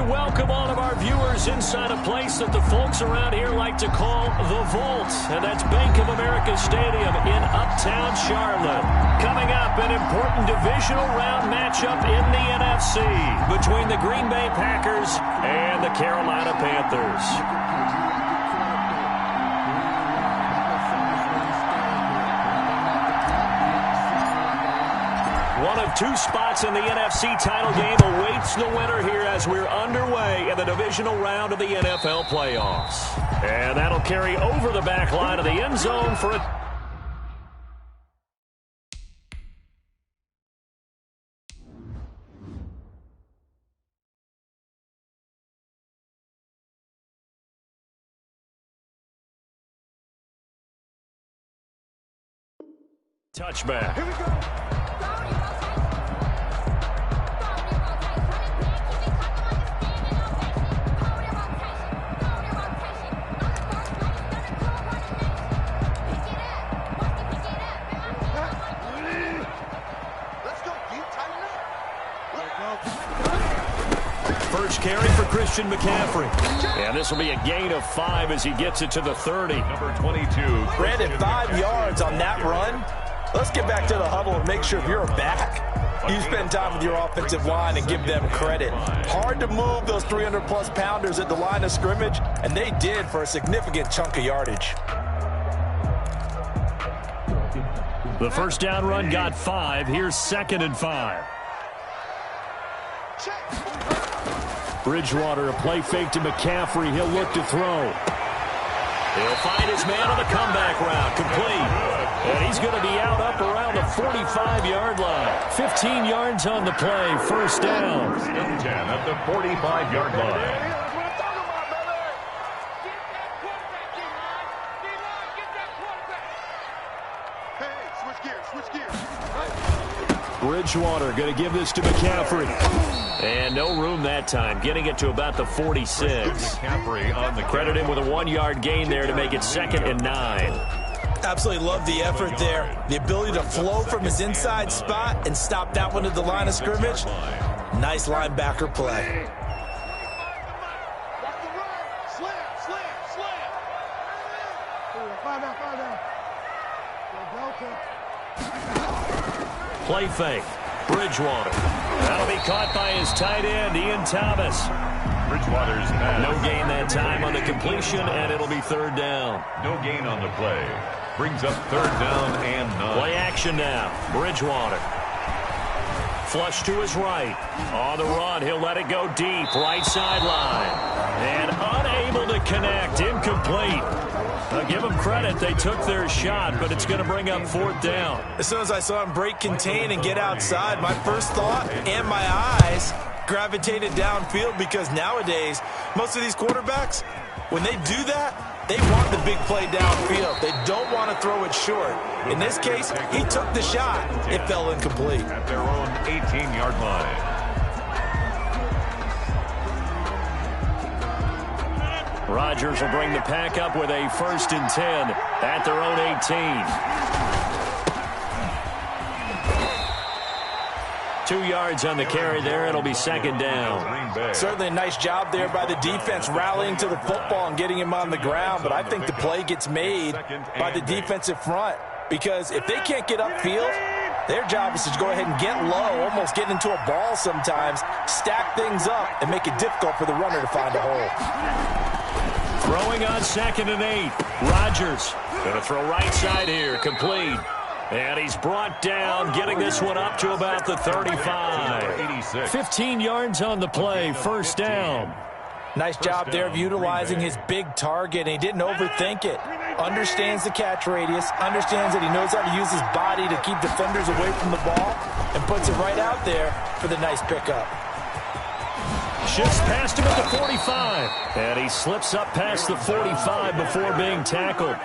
welcome all of our viewers inside a place that the folks around here like to call the Vault, and that's Bank of America Stadium in Uptown Charlotte. Coming up, an important divisional round matchup in the NFC between the Green Bay Packers and the Carolina Panthers. One of two spots in the NFC title game awaits the winner here as we're underway in the divisional round of the NFL playoffs. And that'll carry over the back line of the end zone for a touchback. Here we go. First carry for Christian McCaffrey. And this will be a gain of 5 as he gets it to the 30. Number 22. Brandon, 5 yards on that run. Let's get back to the huddle and make sure if you're a back, you spend time with your offensive line and give them credit. Hard to move those 300-plus pounders at the line of scrimmage, and they did for a significant chunk of yardage. The first down run got 5. Here's 2nd and 5. Bridgewater, a play fake to McCaffrey. He'll look to throw. He'll find his man on the comeback route. Complete. And he's going to be out up around the 45-yard line. 15 yards on the play. First down. 10 at the 45-yard line. Bridgewater going to give this to McCaffrey. And no room that time, getting it to about the 46. McCaffrey on the credit him with a 1-yard gain there to make it 2nd and 9. Absolutely love the effort there. The ability to flow from his inside spot and stop that one at the line of scrimmage. Nice linebacker play. Play fake. Bridgewater. That'll be caught by his tight end, Ian Thomas. Bridgewater's pass. No gain that time on the completion, and it'll be 3rd down. No gain on the play. Brings up 3rd down and 9. Play action now. Bridgewater. Flush to his right. On the run, he'll let it go deep. Right sideline. And unable to connect. Incomplete. Give them credit. They took their shot, but it's going to bring up 4th down. As soon as I saw him break contain and get outside, my first thought and my eyes gravitated downfield, because nowadays, most of these quarterbacks, when they do that, they want the big play downfield. They don't want to throw it short. In this case, he took the shot. It fell incomplete. At their own 18-yard line. Rodgers will bring the pack up with a 1st and 10 at their own 18. 2 yards on the carry there. It'll be 2nd down. Certainly a nice job there by the defense rallying to the football and getting him on the ground, but I think the play gets made by the defensive front, because if they can't get upfield, their job is to go ahead and get low, almost get into a ball sometimes, stack things up, and make it difficult for the runner to find a hole. Throwing on 2nd and 8. Rodgers going to throw right side here. Complete. And he's brought down, getting this one up to about the 35. 15 yards on the play. First down. Nice job there of utilizing his big target, and he didn't overthink it. Understands the catch radius, understands that he knows how to use his body to keep defenders away from the ball, and puts it right out there for the nice pickup. Shifts past him at the 45. And he slips up past the 45 before being tackled.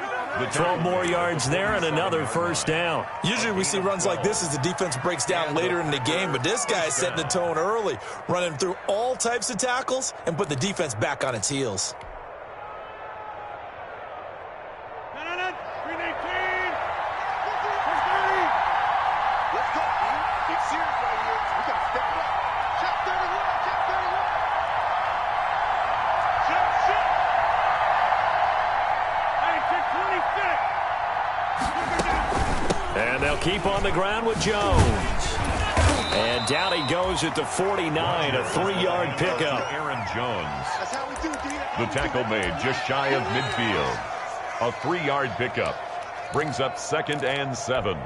12 more yards there and another first down. Usually we see runs like this as the defense breaks down later in the game, but this guy is setting the tone early, running through all types of tackles and put the defense back on its heels. keep on the ground with Jones. And down he goes at the 49, a 3-yard pickup. Aaron Jones. The tackle made just shy of midfield. A 3-yard pickup. Brings up 2nd and 7.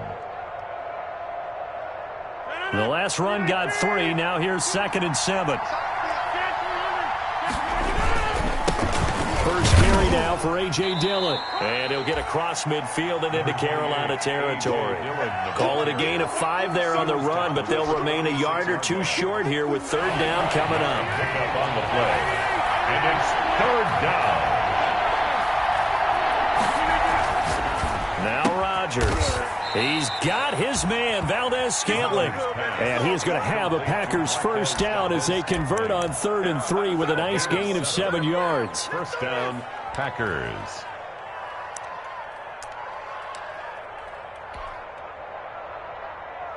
The last run got 3. Now here's 2nd and 7. First carry now for A.J. Dillon. And he'll get across midfield and into Carolina territory. Call it a gain of 5 there on the run, but they'll remain a yard or 2 short here with 3rd down coming up. Pick up on the play. And it's 3rd down. Now Rodgers. He's got his man, Valdez-Scantling. And he's going to have a Packers first down as they convert on 3rd and 3 with a nice gain of 7 yards. First down, Packers.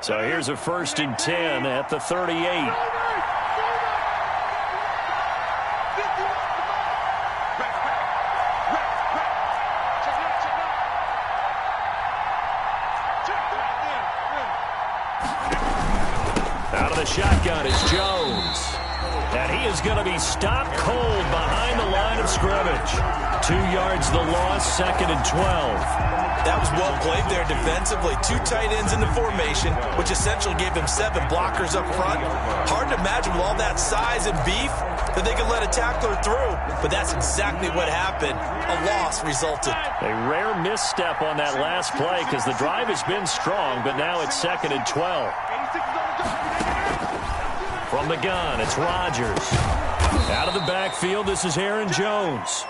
So here's a 1st and 10 at the 38. Shotgun is Jones. And he is going to be stopped cold behind the line of scrimmage. 2 yards the loss, 2nd and 12. That was well played there defensively. 2 tight ends in the formation, which essentially gave him 7 blockers up front. Hard to imagine with all that size and beef that they could let a tackler through. But that's exactly what happened. A loss resulted. A rare misstep on that last play because the drive has been strong, but now it's 2nd and 12. From the gun, it's Rodgers. Out of the backfield, this is Aaron Jones.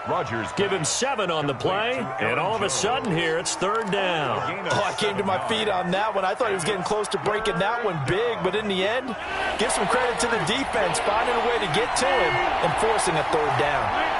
Rodgers. Give him 7 on the play, and all of a sudden here, it's 3rd down. Oh, I came to my feet on that one. I thought he was getting close to breaking that one big, but in the end, give some credit to the defense, finding a way to get to him and forcing a 3rd down.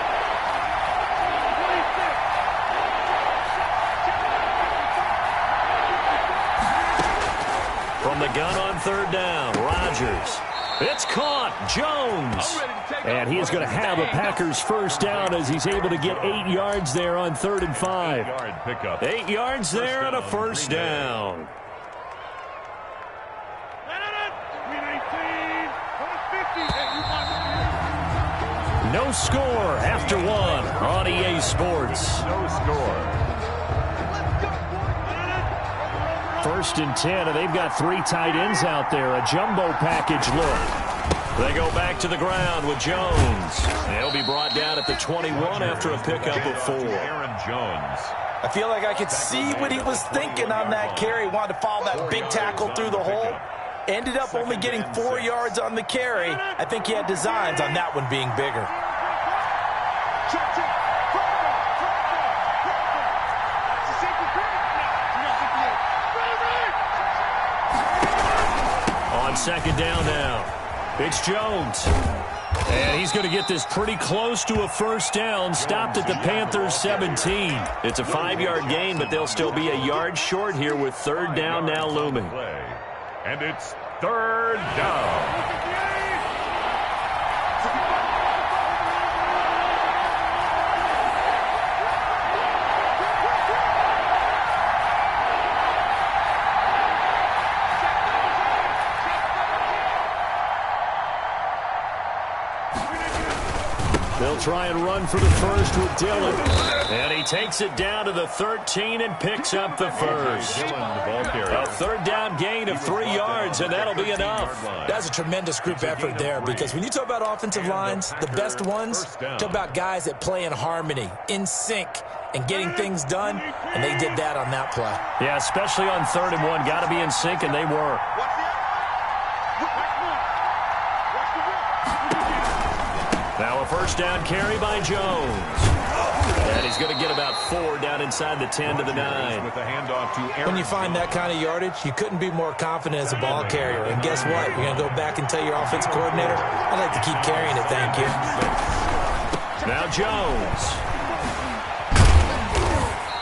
From the gun on 3rd down, Rodgers. It's caught, Jones. And he is going to have a Packers first down as he's able to get 8 yards there on 3rd and 5. 8-yard pickup. 8 yards there and a first down. No score after 1 on EA Sports. No score. 1st and 10, and they've got 3 tight ends out there. A jumbo package look. They go back to the ground with Jones. He'll be brought down at the 21 after a pickup of 4. Aaron Jones. I feel like I could see what he was thinking on that carry. Wanted to follow that big tackle through the hole. Ended up only getting 4 yards on the carry. I think he had designs on that one being bigger. On 2nd down now, it's Jones. And he's going to get this pretty close to a first down, stopped at the Panthers' 17. It's a 5-yard gain, but they'll still be a yard short here with 3rd down now looming. And it's 3rd down. They'll try and run for the first with Dillon. And he takes it down to the 13 and picks up the first. A 3rd down gain of 3 yards, and that'll be enough. That's a tremendous group effort there, because when you talk about offensive lines, the best ones, talk about guys that play in harmony, in sync, and getting things done, and they did that on that play. Yeah, especially on 3rd and 1. Got to be in sync, and they were. Now a first down carry by Jones. And he's going to get about 4 down inside the 10 to the 9. With the handoff to Aaron. When you find that kind of yardage, you couldn't be more confident as a ball carrier. And guess what? You're going to go back and tell your offensive coordinator, I'd like to keep carrying it, thank you. Now Jones.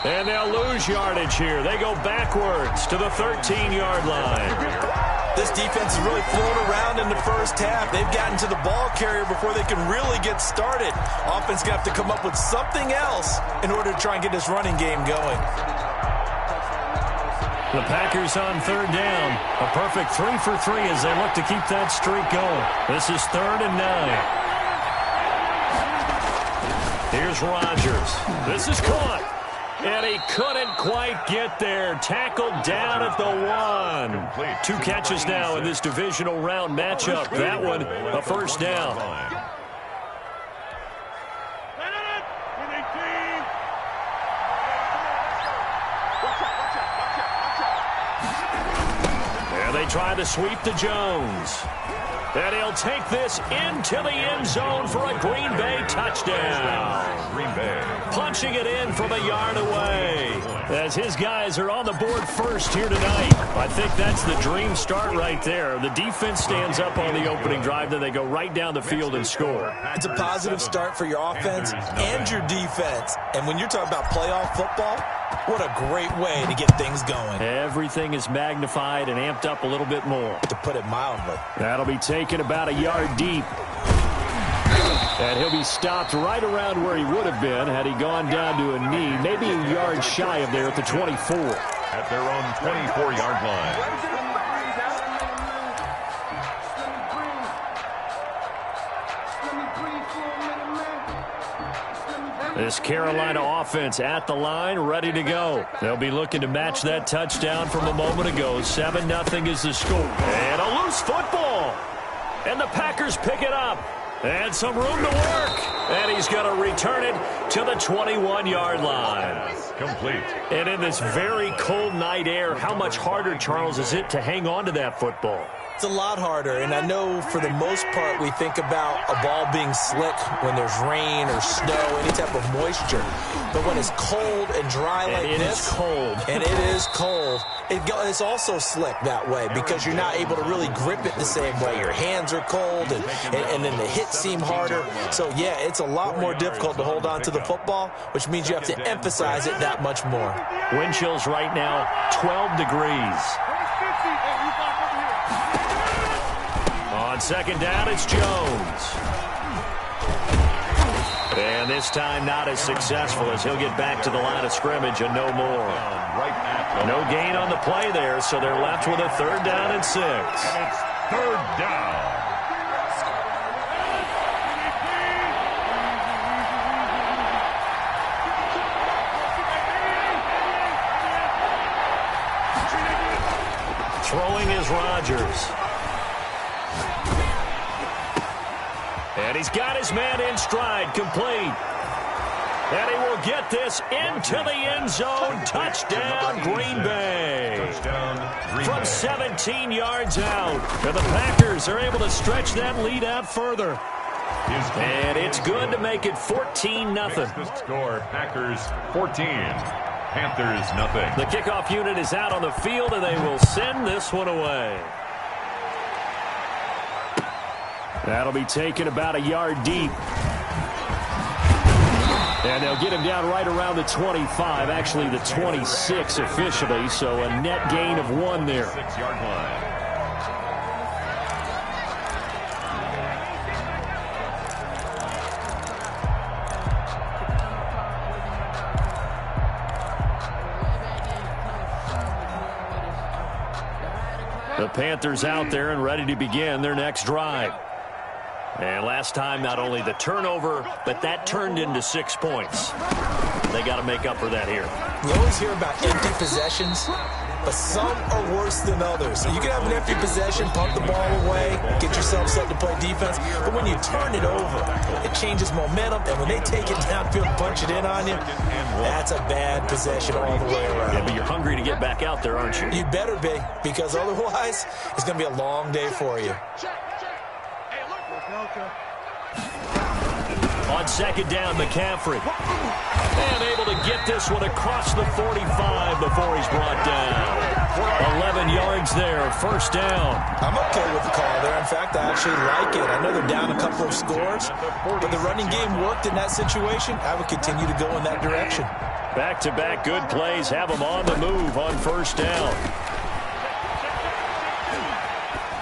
And they'll lose yardage here. They go backwards to the 13-yard line. This defense is really flown around in the first half. They've gotten to the ball carrier before they can really get started. Offense going to have to come up with something else in order to try and get this running game going. The Packers on third down. A perfect 3 for 3 as they look to keep that streak going. This is 3rd and 9. Here's Rodgers. This is caught. And he couldn't quite get there. Tackled down at the 1. 2 catches now in this divisional round matchup. That one, a first down. And they try to sweep to Jones. And he'll take this into the end zone for a Green Bay touchdown. Green Bay. Punching it in from a yard away. As his guys are on the board first here tonight. I think that's the dream start right there. The defense stands up on the opening drive, then they go right down the field and score. It's a positive start for your offense and your defense. And when you're talking about playoff football, what a great way to get things going. Everything is magnified and amped up a little bit more. To put it mildly. That'll be taken about a yard deep. And he'll be stopped right around where he would have been had he gone down to a knee, maybe a yard shy of there at the 24. At their own 24-yard line. This Carolina offense at the line, ready to go. They'll be looking to match that touchdown from a moment ago. 7-0 is the score. And a loose football. And the Packers pick it up. And some room to work. And he's going to return it to the 21-yard line. Complete. And in this very cold night air, how much harder, Charles, is it to hang on to that football? It's a lot harder, and I know for the most part we think about a ball being slick when there's rain or snow, any type of moisture. But when it's cold and dry like this, it is cold. And it is cold, it's also slick that way because you're not able to really grip it the same way. Your hands are cold, and then the hits seem harder. So, yeah, it's a lot more difficult to hold on to the football, which means you have to emphasize it that much more. Wind chills right now, 12 degrees. On second down, it's Jones. And this time not as successful as he'll get back to the line of scrimmage and no more. No gain on the play there, so they're left with a 3rd down and 6. And it's 3rd down. Throwing is Rodgers. And he's got his man in stride, complete. And he will get this into the end zone. Touchdown, Green Bay. From 17 yards out. And the Packers are able to stretch that lead out further. And it's good to make it 14-0. Score, Packers 14. Panthers nothing. The kickoff unit is out on the field, and they will send this one away. That'll be taken about a yard deep. And they'll get him down right around the 25, actually the 26 officially, so a net gain of 1 there. 6-yard line. The Panthers out there and ready to begin their next drive. And last time, not only the turnover, but that turned into 6 points. They got to make up for that here. You always hear about empty possessions, but some are worse than others. So you can have an empty possession, pump the ball away, get yourself set to play defense. But when you turn it over, it changes momentum. And when they take it downfield and punch it in on you, that's a bad possession all the way around. Yeah, but you're hungry to get back out there, aren't you? You better be, because otherwise, it's going to be a long day for you. On second down, McCaffrey. And able to get this one across the 45 before he's brought down. 11 yards there, first down. I'm okay with the call there. In fact, I actually like it. I know they're down a couple of scores, but the running game worked in that situation. I would continue to go in that direction. Back-to-back good plays have them on the move on first down.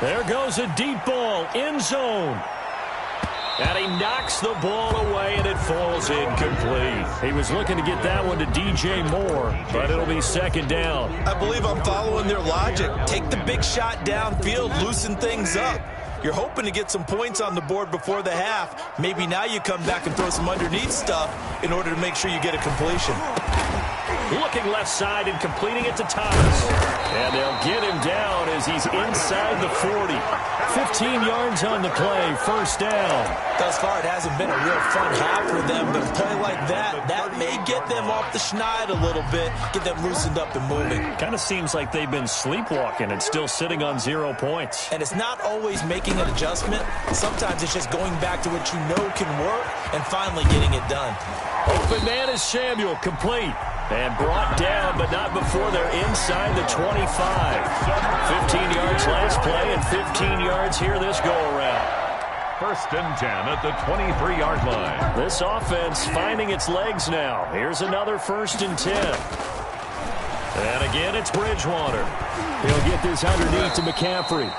There goes a deep ball, end zone. And he knocks the ball away, and it falls incomplete. He was looking to get that one to DJ Moore, but it'll be second down. I believe I'm following their logic. Take the big shot downfield, loosen things up. You're hoping to get some points on the board before the half. Maybe now you come back and throw some underneath stuff in order to make sure you get a completion. Looking left side and completing it to Thomas. And they'll get him down as he's inside the 40. 15 yards on the play, first down. Thus far, it hasn't been a real fun half for them, but a play like that may get them off the schneid a little bit, get them loosened up and moving. Kind of seems like they've been sleepwalking and still sitting on 0 points. And it's not always making an adjustment. Sometimes it's just going back to what you know can work and finally getting it done. Open man is Samuel, complete. And brought down, but not before they're inside the 25. 15 yards last play and 15 yards here this go-around. First and 10 at the 23-yard line. This offense finding its legs now. Here's another first and 10. And again, it's Bridgewater. He'll get this underneath to McCaffrey.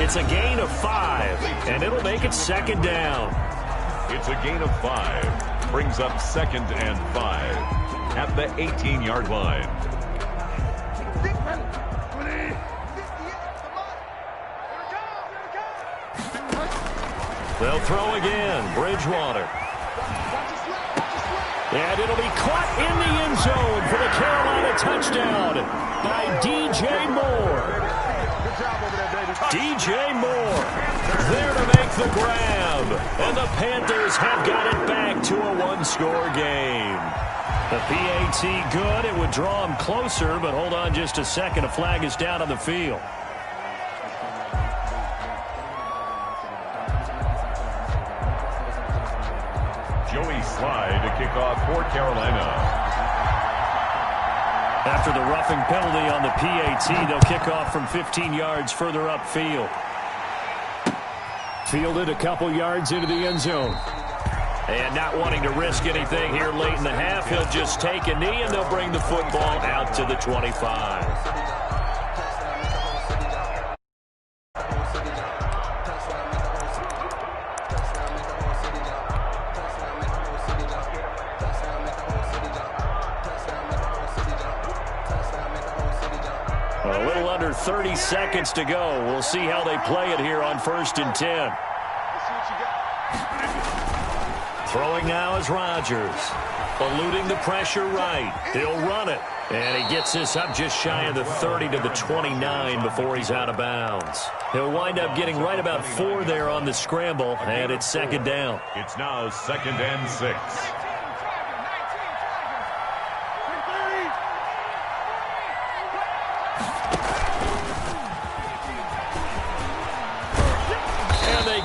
It's a gain of 5, and it'll make it second down. It's a gain of 5. Brings up second and 5 at the 18-yard line. They'll throw again. Bridgewater. And it'll be caught in the end zone for the Carolina touchdown by DJ Moore. DJ Moore there to make the grab. And the Panthers have got it back to a one-score game. The PAT good. It would draw them closer, but hold on just a second. A flag is down on the field. Joey Slye to kick off for Carolina. After the roughing penalty on the PAT, they'll kick off from 15 yards further upfield. Fielded a couple yards into the end zone. And not wanting to risk anything here late in the half, he'll just take a knee, and they'll bring the football out to the 25. A little under 30 seconds to go. We'll see how they play it here on first and 10. Throwing now is Rodgers. Eluding the pressure right. He'll run it. And he gets this up just shy of the 30 to the 29 before he's out of bounds. He'll wind up getting right about 4 there on the scramble, and it's second down. It's now second and 6.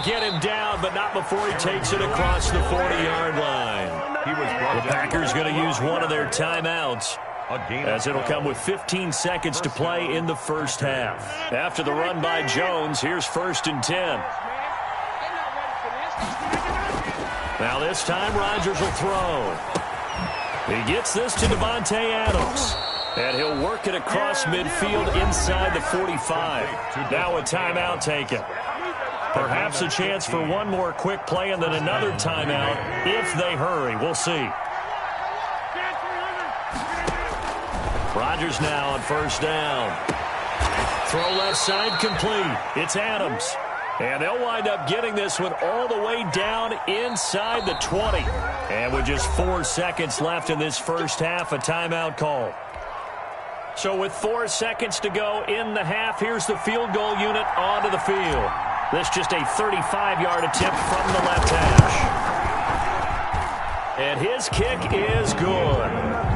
Get him down, but not before he takes it across the 40-yard line. The Packers going to use one of their timeouts, as it'll come with 15 seconds to play in the first half. After the run by Jones, here's first and 10. Now this time, Rodgers will throw. He gets this to Devontae Adams. And he'll work it across midfield inside the 45. Now a timeout taken. Perhaps a chance for one more quick play and then another timeout if they hurry. We'll see. Rodgers now on first down. Throw left side complete. It's Adams. And they'll wind up getting this one all the way down inside the 20. And with just 4 seconds left in this first half, a timeout call. So with 4 seconds to go in the half, here's the field goal unit onto the field. This just a 35-yard attempt from the left hash. And his kick is good.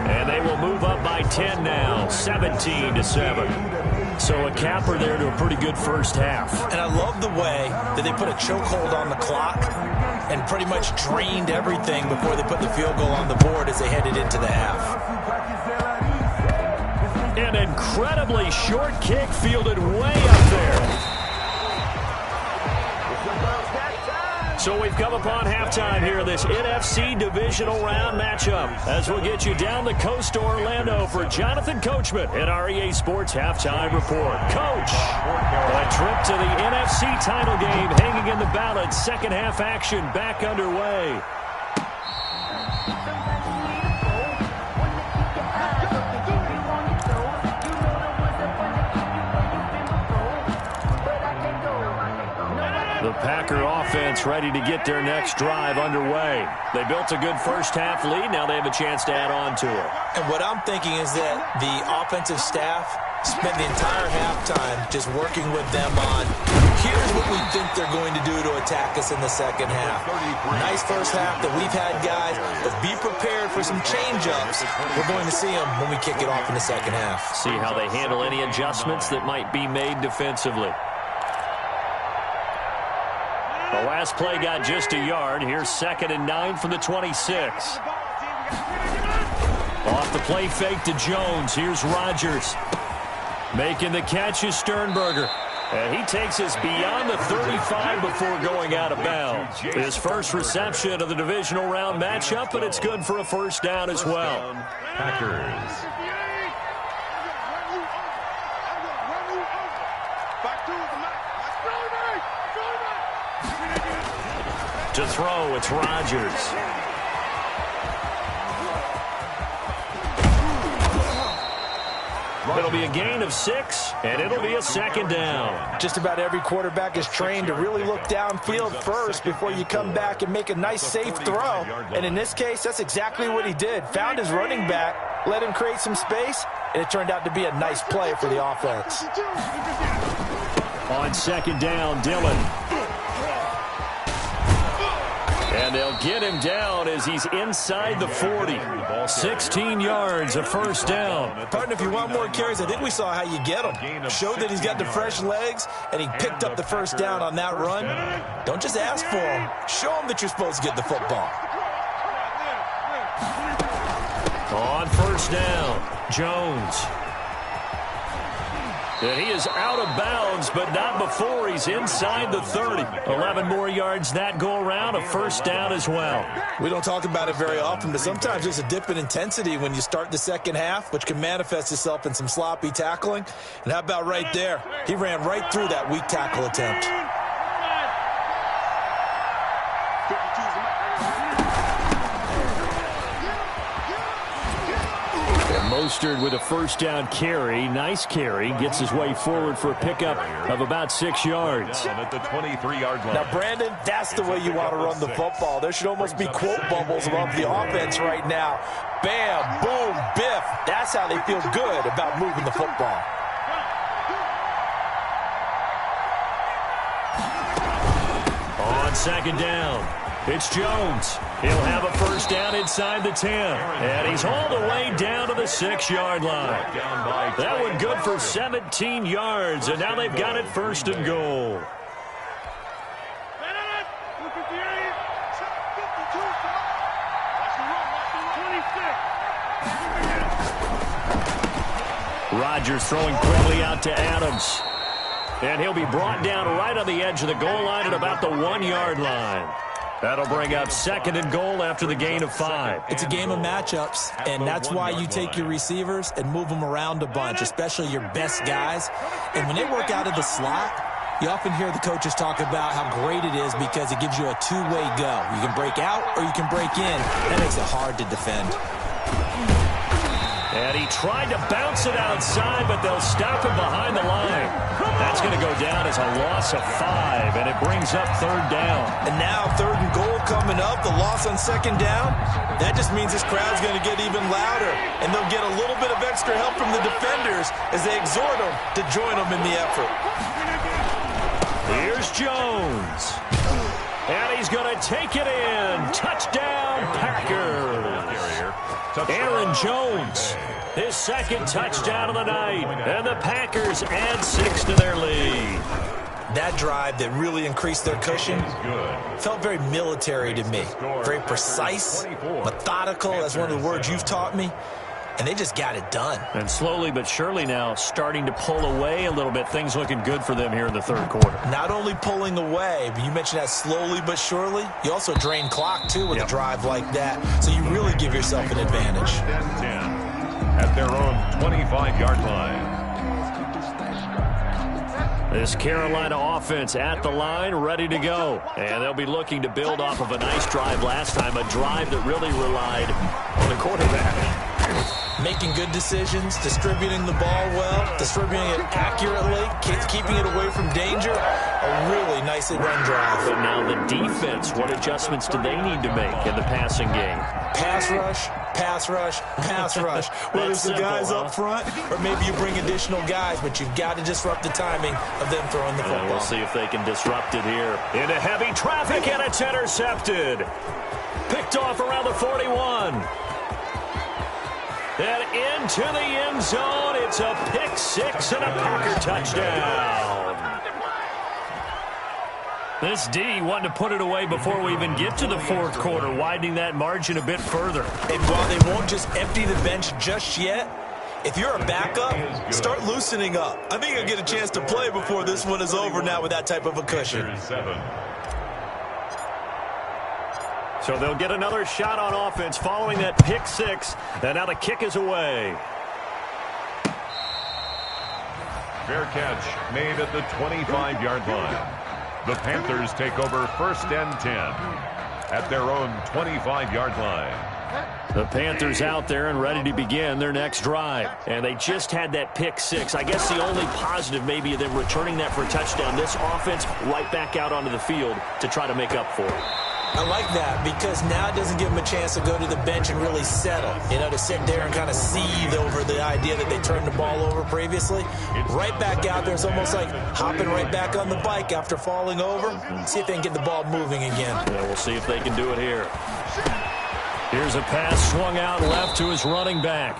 And they will move up by 10 now, 17-7. So a capper there to a pretty good first half. And I love the way that they put a chokehold on the clock and pretty much drained everything before they put the field goal on the board as they headed into the half. An incredibly short kick fielded way up there. So we've come upon halftime here in this NFC divisional round matchup as we'll get you down the coast to Orlando for Jonathan Coachman in our EA Sports Halftime Report. Coach, a trip to the NFC title game hanging in the balance. Second half action back underway. The Packer offense ready to get their next drive underway. They built a good first-half lead. Now they have a chance to add on to it. And what I'm thinking is that the offensive staff spent the entire halftime just working with them on, here's what we think they're going to do to attack us in the second half. Nice first half that we've had, guys, but be prepared for some change-ups. We're going to see them when we kick it off in the second half. See how they handle any adjustments that might be made defensively. The last play got just a yard. Here's 2nd and 9 from the 26. Off the play fake to Jones. Here's Rodgers. Making the catch is Sternberger. And he takes us beyond the 35 before going out of bounds. His first reception of the divisional round matchup, but it's good for a first down as well. Packers. To throw, it's Rodgers. It'll be a gain of 6, and it'll be a second down. Just about every quarterback is trained to really look downfield first before you come back and make a nice, safe throw. And in this case, that's exactly what he did. Found his running back, let him create some space, and it turned out to be a nice play for the offense. On second down, Dillon. And they'll get him down as he's inside the 40. 16 yards, a first down. Partner, if you want more carries, I think we saw how you get him. Showed that he's got the fresh legs, and he picked up the first down on that run. Don't just ask for him. Show him that you're supposed to get the football. On first down, Jones. And he is out of bounds, but not before he's inside the 30. 11 more yards that go around, a first down as well. We don't talk about it very often, but sometimes there's a dip in intensity when you start the second half, which can manifest itself in some sloppy tackling. And how about right there? He ran right through that weak tackle attempt. Mostert with a first down carry. Nice carry. Gets his way forward for a pickup of about 6 yards. At the 23-yard line. Now, Brandon, that's the way you want to run the football. There should almost be quote bubbles above the offense right now. Bam, boom, biff. That's how they feel good about moving the football. On second down, it's Jones. He'll have a first down inside the 10. And he's all the way down to the 6-yard line. That one good for 17 yards. And now they've got it first and goal. Rodgers throwing quickly out to Adams. And he'll be brought down right on the edge of the goal line at about the 1-yard line. That'll bring up 2nd and goal after the gain of 5. It's a game of matchups, and that's why you take your receivers and move them around a bunch, especially your best guys. And when they work out of the slot, you often hear the coaches talk about how great it is because it gives you a two-way go. You can break out or you can break in. That makes it hard to defend. And he tried to bounce it outside, but they'll stop him behind the line. That's going to go down as a loss of 5, and it brings up 3rd down. And now 3rd and goal coming up, the loss on 2nd down. That just means this crowd's going to get even louder, and they'll get a little bit of extra help from the defenders as they exhort them to join them in the effort. Here's Jones. And he's going to take it in. Touchdown, Packers. Aaron Jones, his 2nd touchdown of the night. And the Packers add 6 to their lead. That drive that really increased their cushion felt very military to me. Very precise, methodical. That's one of the words you've taught me. and they just got it done. And slowly but surely now starting to pull away a little bit. Things looking good for them here in the third quarter. Not only pulling away, but you mentioned that slowly but surely. You also drain clock, too, with a drive like that. So you really give yourself an advantage. 10 at their own 25-yard line. This Carolina offense at the line, ready to go. And they'll be looking to build off of a nice drive last time, a drive that really relied on the quarterback. Making good decisions, distributing the ball well, distributing it accurately, keeping it away from danger. A really nicely run drive. But now the defense, what adjustments do they need to make in the passing game? Pass rush, pass rush, pass rush. Whether it's the guys up front or maybe you bring additional guys, but you've got to disrupt the timing of them throwing the football. We'll see if they can disrupt it here. Into heavy traffic, and it's intercepted. Picked off around the 41. And into the end zone. It's a pick six and a Packer touchdown. This D wanting to put it away before we even get to the fourth quarter, widening that margin a bit further. And while they won't just empty the bench just yet, if you're a backup, start loosening up. I think you'll get a chance to play before this one is over now with that type of a cushion. So they'll get another shot on offense following that pick six. And now the kick is away. Fair catch made at the 25-yard line. The Panthers take over 1st and 10 at their own 25-yard line. The Panthers out there and ready to begin their next drive. And they just had that pick six. I guess the only positive maybe of them returning that for a touchdown. This offense right back out onto the field to try to make up for it. I like that because now it doesn't give them a chance to go to the bench and really settle. You know, to sit there and kind of seethe over the idea that they turned the ball over previously. Right back out there. It's almost like hopping right back on the bike after falling over. See if they can get the ball moving again. Yeah, we'll see if they can do it here. Here's a pass swung out left to his running back.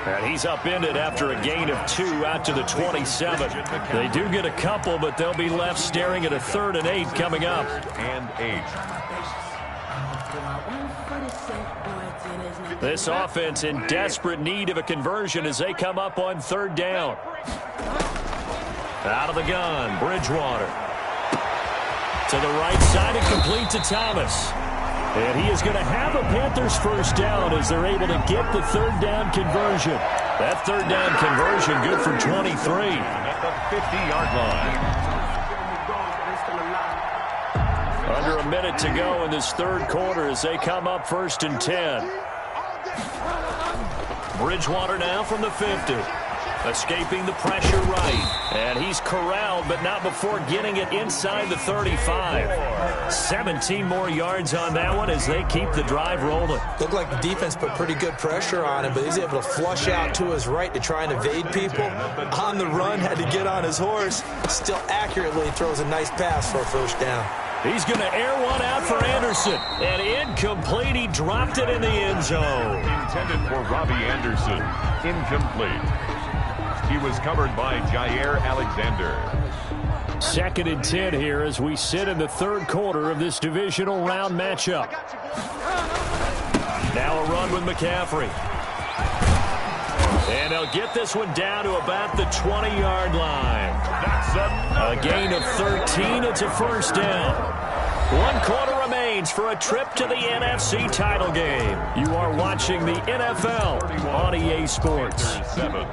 And he's upended after a gain of 2 out to the 27. They do get a couple, but they'll be left staring at a 3rd and 8 coming up. And 8. This offense in desperate need of a conversion as they come up on 3rd down. Out of the gun, Bridgewater. To the right side and complete to Thomas. And he is going to have a Panthers first down as they're able to get the 3rd down conversion. That 3rd down conversion good for 23. At the 50-yard line. Under a minute to go in this 3rd quarter as they come up 1st and 10. Bridgewater now from the 50. Escaping the pressure right. And he's corralled, but not before getting it inside the 35. 17 more yards on that one as they keep the drive rolling. Looked like the defense put pretty good pressure on him, but he's able to flush out to his right to try and evade people. On the run, had to get on his horse. Still accurately throws a nice pass for a first down. He's going to air one out for Anderson. And incomplete. He dropped it in the end zone. Intended for Robbie Anderson. Incomplete. He was covered by Jair Alexander. 2nd and 10 here as we sit in the 3rd quarter of this divisional round matchup. Now a run with McCaffrey. And they'll get this one down to about the 20-yard line. A gain of 13. It's a first down. 1 quarter remains for a trip to the NFC title game. You are watching the NFL on EA Sports. 7.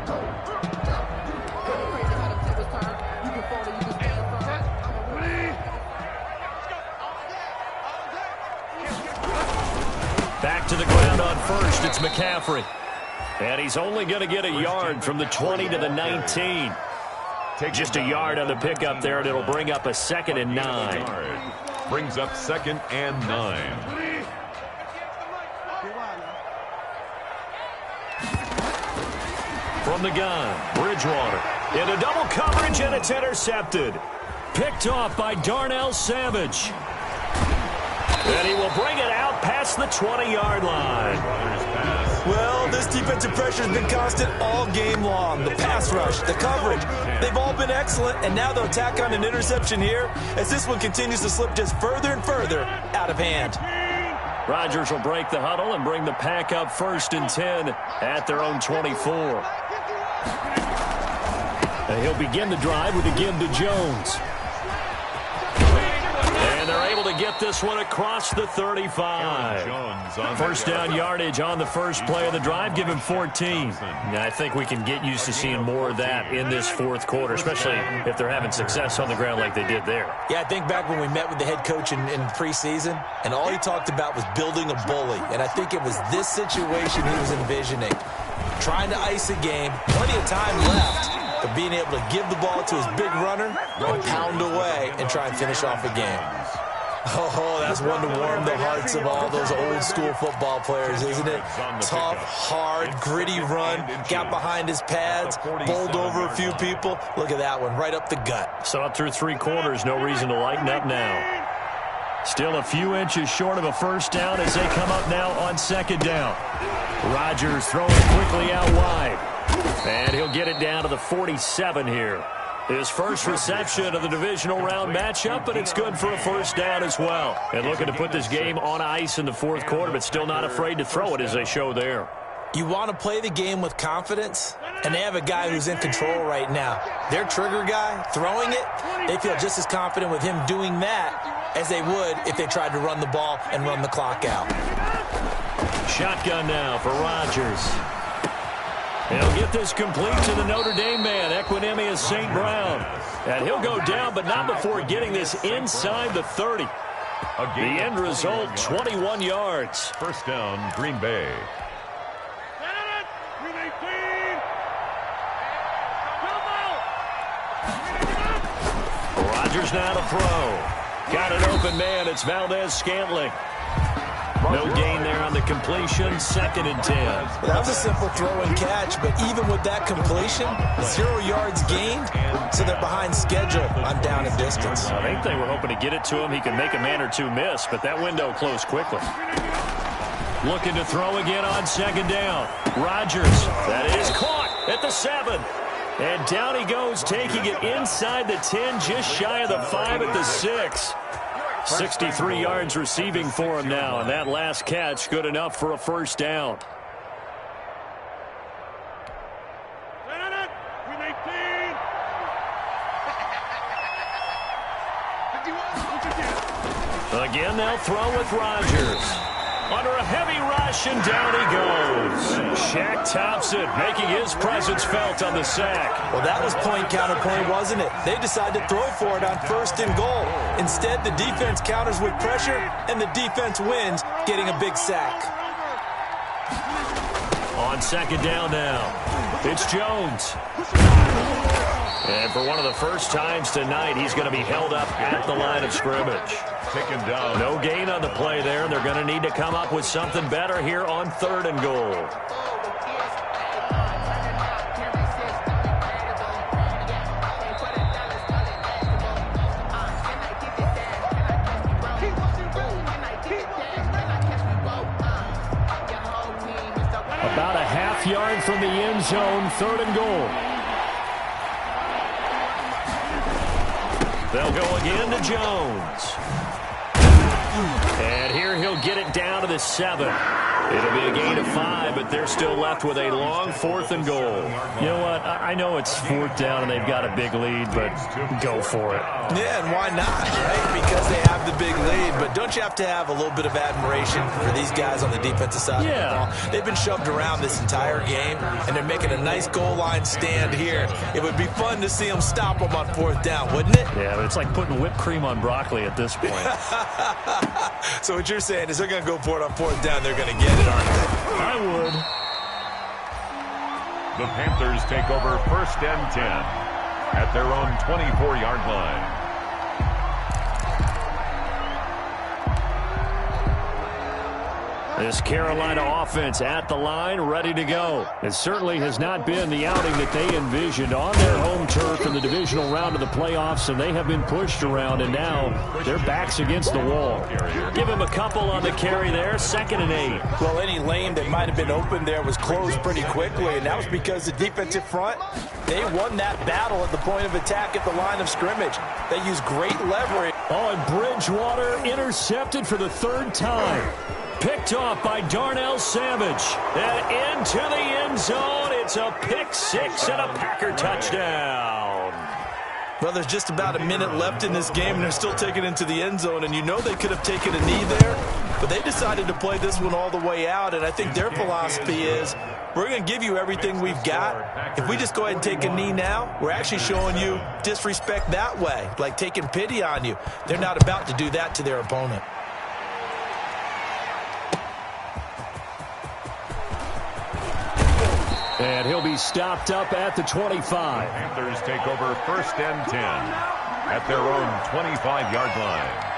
Back to the ground on 1st. It's McCaffrey. And he's only going to get a yard from the 20 to the 19. Just a yard on the pickup there, and it'll bring up a 2nd and 9. Brings up 2nd and 9. From the gun, Bridgewater. Into double coverage, and it's intercepted. Picked off by Darnell Savage. And he will bring it out past the 20-yard line. Well, this defensive pressure has been constant all game long. The pass rush, the coverage, they've all been excellent, and now they'll tack on an interception here as this one continues to slip just further and further out of hand. Rodgers will break the huddle and bring the pack up 1st and 10 at their own 24. And he'll begin the drive with a give to Jones. And they're able to get this one across the 35. First down yardage on the first play of the drive. Give him 14. Now, I think we can get used to seeing more of that in this fourth quarter, especially if they're having success on the ground like they did there. Yeah, I think back when we met with the head coach in preseason, and all he talked about was building a bully. And I think it was this situation he was envisioning. Trying to ice a game, plenty of time left, but being able to give the ball to his big runner and pound away and try and finish off a game. Oh, that's one to warm the hearts of all those old-school football players, isn't it? Tough, hard, gritty run, got behind his pads, bowled over a few people. Look at that one, right up the gut. So up through 3 quarters, no reason to lighten up now. Still a few inches short of a first down as they come up now on 2nd down. Rodgers throwing quickly out wide. And he'll get it down to the 47 here. His first reception of the divisional round matchup, but it's good for a first down as well. And looking to put this game on ice in the 4th quarter, but still not afraid to throw it as they show there. You want to play the game with confidence, and they have a guy who's in control right now. Their trigger guy, throwing it, they feel just as confident with him doing that as they would if they tried to run the ball and run the clock out. Shotgun now for Rodgers. He'll get this complete to the Notre Dame man, Equinemius St. Brown. And he'll go down, but not before getting this inside the 30. The end result, 21 yards. First down, Green Bay. Rodgers now to throw. Got an open man. It's Valdez-Scantling. No gain there on the completion. 2nd and 10. Well, that was a simple throw and catch, but even with that completion, 0 yards gained, so they're behind schedule on down and distance. I think they were hoping to get it to him. He could make a man or two miss, but that window closed quickly. Looking to throw again on 2nd down. Rodgers, that is caught at the 7. And down he goes, taking it inside the 10, just shy of the 5 at the 6. 63 yards receiving for him now, and that last catch good enough for a first down. Again, they'll throw with Rodgers. Under a heavy rush, and down he goes. Shaq Thompson making his presence felt on the sack. Well, that was point counterpoint, wasn't it? They decided to throw for it on 1st and goal. Instead, the defense counters with pressure, and the defense wins, getting a big sack. On 2nd down now, it's Jones. And for one of the first times tonight, he's going to be held up at the line of scrimmage. Taken down. No gain on the play there, and they're going to need to come up with something better here on 3rd and goal. About a half yard from the end zone, 3rd and goal. They'll go again to Jones. And here he'll get it down to the 7. It'll be a gain of 5, but they're still left with a long 4th and goal. You know what? I know it's 4th down and they've got a big lead, but go for it. Yeah, and why not, right? Because they have the big lead. But don't you have to have a little bit of admiration for these guys on the defensive side of the ball? They've been shoved around this entire game, and they're making a nice goal line stand here. It would be fun to see them stop them on 4th down, wouldn't it? Yeah, but it's like putting whipped cream on broccoli at this point. So what you're saying is they're going to go for it on 4th down. They're going to get it, aren't they? I would. The Panthers take over 1st and 10 at their own 24-yard line. This Carolina offense at the line, ready to go. It certainly has not been the outing that they envisioned on their home turf in the divisional round of the playoffs, and they have been pushed around, and now their back's against the wall. Give him a couple on the carry there, 2nd and 8. Well, any lane that might have been open there was closed pretty quickly, and that was because the defensive front, they won that battle at the point of attack at the line of scrimmage. They used great leverage. Oh, and Bridgewater intercepted for the 3rd time. picked off by Darnell Savage. And into the end zone. It's a pick six and a Packer touchdown. Well, there's just about a minute left in this game, and they're still taking it into the end zone. And you know they could have taken a knee there, but they decided to play this one all the way out. And I think their philosophy is, we're going to give you everything we've got. If we just go ahead and take a knee now, we're actually showing you disrespect that way, like taking pity on you. They're not about to do that to their opponent. And he'll be stopped up at the 25. Panthers take over 1st and 10 at their own 25-yard line.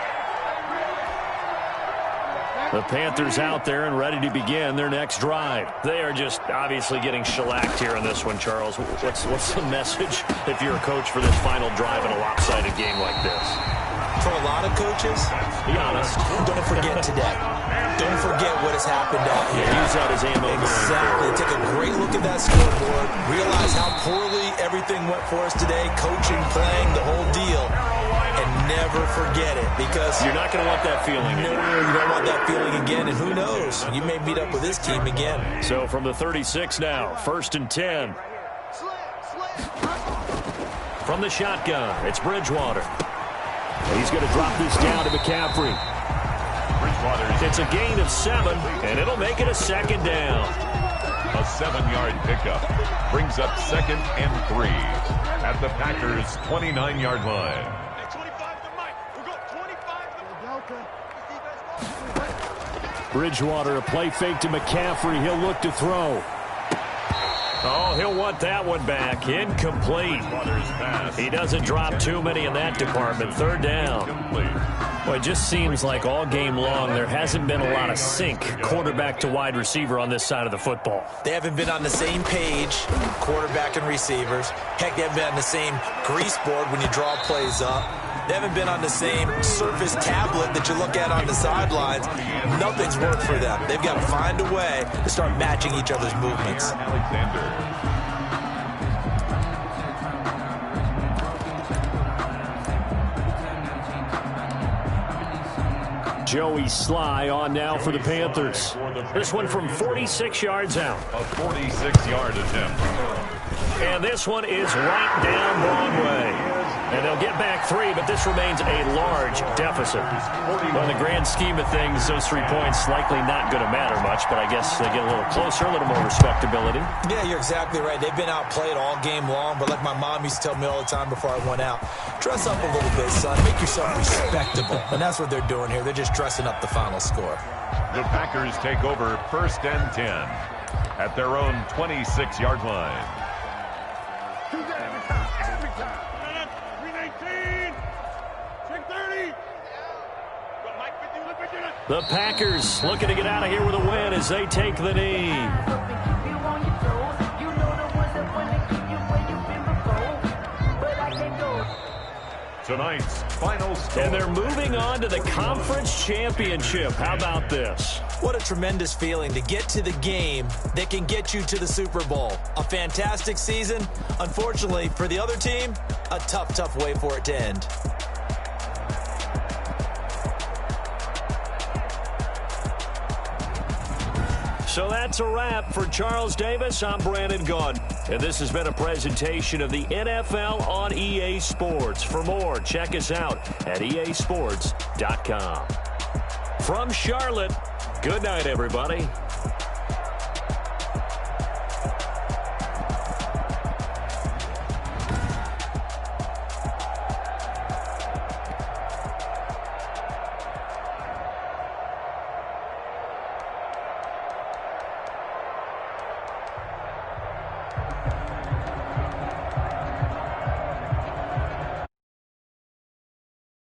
The Panthers out there and ready to begin their next drive. They are just obviously getting shellacked here in this one, Charles. What's the message if you're a coach for this final drive in a lopsided game like this? For a lot of coaches, be honest, don't forget today. Don't forget what has happened out here. Use that as ammo. Exactly. Take a great look at that scoreboard. Realize how poorly everything went for us today. Coaching, playing, the whole deal. And never forget it, because you're not going to want that feeling. No, you don't want that feeling again. And who knows? You may meet up with this team again. So from the 36 now, 1st and 10. From the shotgun, it's Bridgewater. He's going to drop this down to McCaffrey. It's a gain of 7, and it'll make it a 2nd down. A 7-yard pickup brings up 2nd and 3 at the Packers' 29-yard line. Bridgewater, a play fake to McCaffrey. He'll look to throw. Oh, he'll want that one back. Incomplete. He doesn't drop too many in that department. 3rd down. Well, it just seems like all game long there hasn't been a lot of sync quarterback to wide receiver on this side of the football. They haven't been on the same page, quarterback and receivers. Heck, they haven't been on the same grease board when you draw plays up. They haven't been on the same Surface tablet that you look at on the sidelines. Nothing's worked for them. They've got to find a way to start matching each other's movements. Joey Sly on now for the Panthers. This one from 46 yards out. A 46-yard attempt. And this one is right down Broadway. And they'll get back 3, but this remains a large deficit. Well, in the grand scheme of things, those 3 points likely not going to matter much, but I guess they get a little closer, a little more respectability. Yeah, you're exactly right. They've been outplayed all game long, but like my mom used to tell me all the time before I went out, dress up a little bit, son. Make yourself respectable. And that's what they're doing here. They're just dressing up the final score. The Packers take over 1st and 10 at their own 26-yard line. The Packers looking to get out of here with a win as they take the knee. Tonight's final score. And they're moving on to the conference championship. How about this? What a tremendous feeling to get to the game that can get you to the Super Bowl. A fantastic season. Unfortunately, for the other team, a tough way for it to end. So that's a wrap. For Charles Davis, I'm Brandon Gunn. And this has been a presentation of the NFL on EA Sports. For more, check us out at easports.com. From Charlotte, good night, everybody.